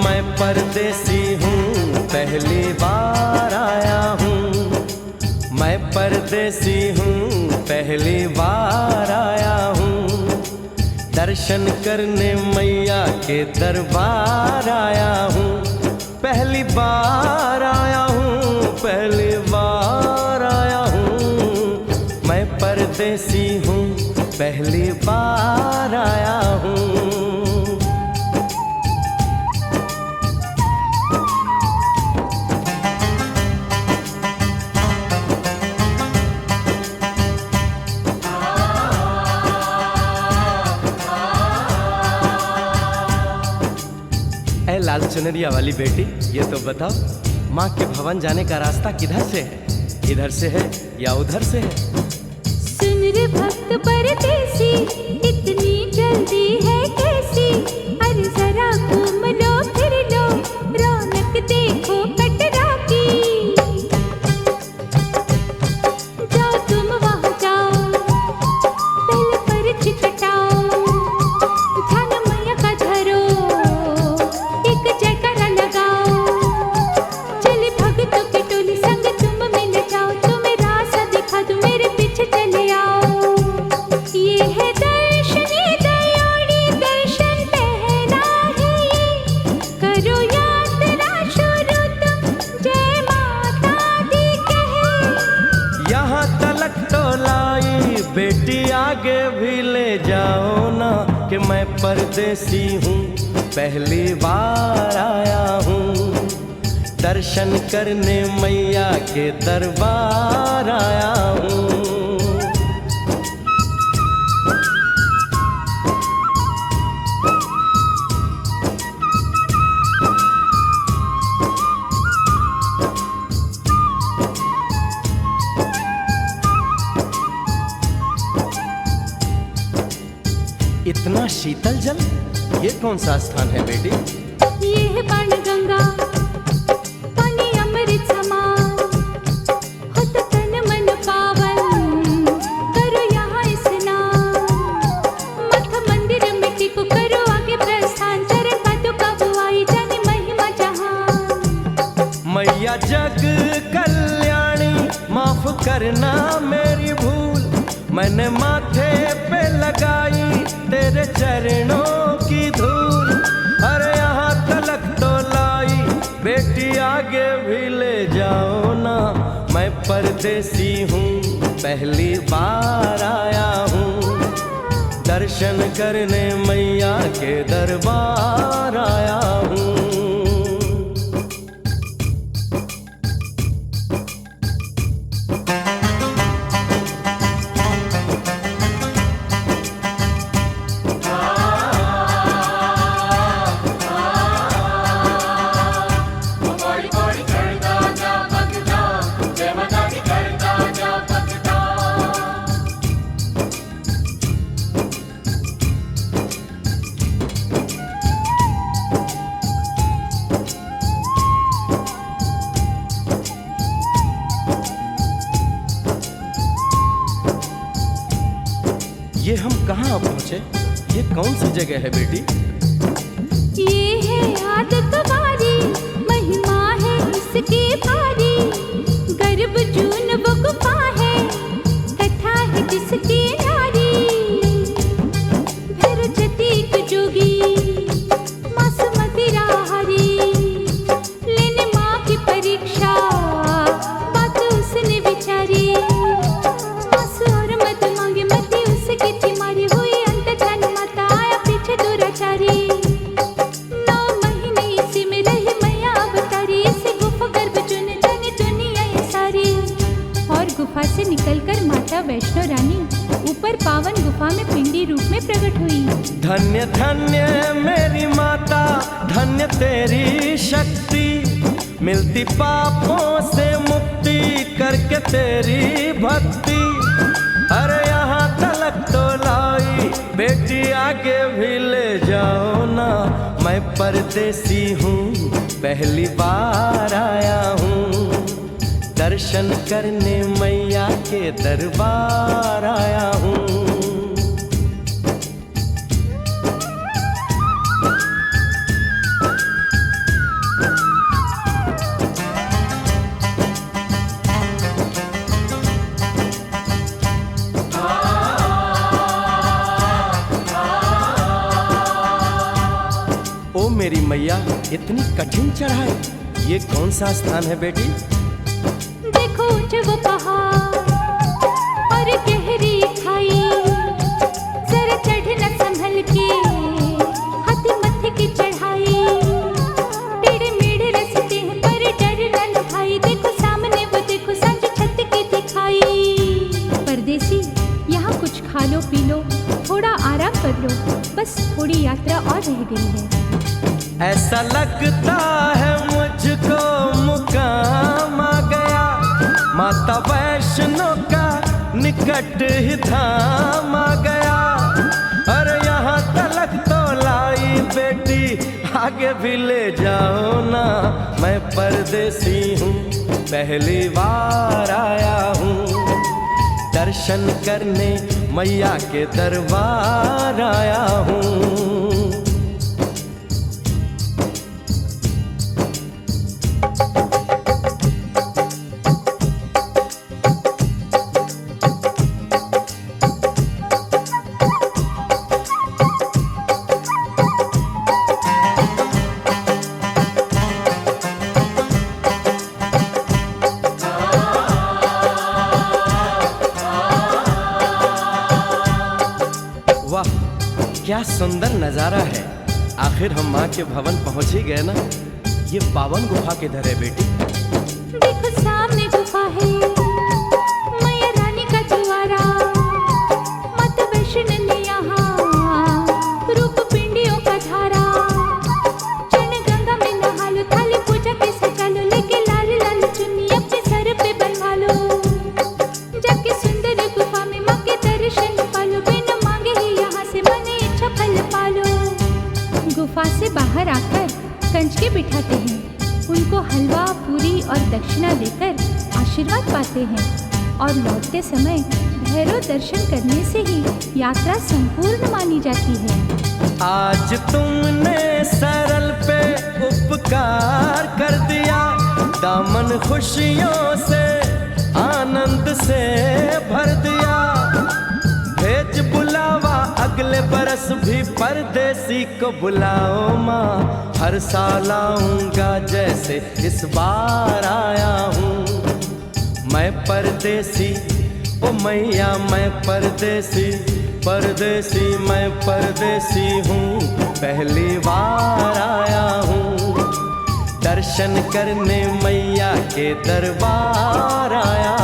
मैं परदेसी हूँ, पहली बार आया हूँ। मैं परदेसी हूँ, पहली बार आया हूँ। दर्शन करने मैया के दरबार आया हूँ। पहली बार आया हूँ, पहली बार आया हूँ। मैं परदेसी हूँ, पहली बार आया हूँ। ऐ लाल चुनरिया वाली बेटी, ये तो बताओ, माँ के भवन जाने का रास्ता किधर से है? इधर से है या उधर से है? सुन रे भक्त परदेसी, इतनी जल्दी है कैसी? अरे जरा घूम लो फिर लो, रौनक देखो कटरा की। जाओ तुम वहाँ जाओ, पहले पर्च कटाओ, ध्यान मैया का धरो, एक जयकारा लगाओ। चले भक्तों की टोली संग तुम मिल जाओ, तुम्हें रास्ता दिखा दूं, मेरे पीछे चले आओ। ये है दर्शन दयोड़ी दर्शन पहला है ये, करो यात्रा शुरू तुम, जय माता दी कहे। यहाँ तलक तो लाई बेटी, आगे भी ले जाओ ना, कि मैं परदेसी हूँ, पहली बार आया हूँ। दर्शन करने मैया के दरबार आया हूँ। इतना शीतल जल, ये कौन सा स्थान है बेटी? ये है बाणगंगा, पानी अमृत समान, होत तन मन पावन, करो यहाँ स्नान। मठ मंदिर मिट्टी को करो आगे प्रस्थान, चरण पादुका बुआई जाने महिमा जहान। मैया जग कल्याणी, माफ करना मेरी भूल, मैंने माथे पे लगाई तेरे चरणों की धूल। अरे यहाँ तलक तो लाई बेटी, आगे भी ले जाओ ना, मैं परदेसी हूँ, पहली बार आया हूँ। दर्शन करने मैया के दरबार आया हूँ। ये हम कहाँ पहुँचे? ये कौन सी जगह है बेटी? ये है आदत वारी, महिमा है इसकी भारी, गर्भ जून वो गुफा है, कथा है जिसकी नारी। भैरव जतीक जोगी, मासूमती राहरी, लेने माँ की परीक्षा, बात उसने विचारी। आंसू और मत मांगे, मती उसकी थी मारी, हुई अंत जान माता, आया पीछे दुराचारी। 9 महीने इसी में रही मैया अवतारी, इसी गुफा गर्भ चुन जाने दुनिया ये सारी। और गुफा से निकलकर माता वैष्णो रानी ऊपर पावन गुफा में पिंडी रूप में प्रकट हुई। धन्य धन्य मेरी माता, धन्य तेरी शक्ति, मिलती पापों से मुक्ति करके तेरी भक्ति। अरे यहाँ तलक तो लाई बेटी, आगे भी ले जाओ ना, मैं परदेसी हूँ, पहली बार आया हूँ। दर्शन करने मैया के दरबार आया हूँ। ओ मेरी मैया, इतनी कठिन चढ़ाई, ये कौन सा स्थान है बेटी? देखो ऊंचे वो पहाड़ और गहरी खाई, जरा चढ़ना संभल के, हाथी मत्थे की चढ़ाई, टेढ़े मेढ़े रास्ते हैं पर डरना न भाई, देखो सामने वो देखो सांझ छत की दिखाई। परदेसी यहाँ कुछ खा लो पी लो, थोड़ा आराम कर लो, बस थोड़ी यात्रा और रह गई है। ऐसा लगता है मुझको मुकाम आ गया, माता वैष्णो का निकट ही धाम आ गया। अरे यहाँ तलक तो लाई बेटी, आगे भी ले जाओ ना, मैं परदेसी हूँ, पहली बार आया हूँ। दर्शन करने मैया के दरबार आया हूँ। वाह, क्या सुंदर नजारा है। आखिर हम माँ के भवन पहुंच ही गए ना। ये पावन गुफा किधर है बेटी? देखो सामने गुफा है, मैया रानी का द्वारा, माता वैष्णो ने यहाँ रूप पिंडियों का धारा। चरण गंगा में नहा लो, थाली पूजा के सजा लो, लेके लाल लाल चुन्नी अपने सर पे बनवा लो, जाके सुंदर गुफा में माँ के दर्शन पालो, बिना मांगे ही यहाँ से मन इच्छा फल पालो। गुफा से बाहर आकर कंचके बिठाते हैं, उनको हलवा पूरी और दक्षिणा देकर आशीर्वाद पाते हैं, और लौटते समय भैरव दर्शन करने से ही यात्रा संपूर्ण मानी जाती है। आज तुमने सरल पे उपकार कर दिया, दामन खुशियों से आनंद से भर दिया। भेज बुलावा अगले बरस भी परदेसी को बुलाओ माँ, हर साल आऊंगा जैसे इस बार आया हूँ। मैं परदेसी, ओ मैया मैं परदेसी, परदेसी मैं परदेसी हूँ, पहली बार आया हूँ। दर्शन करने मैया के दरबार आया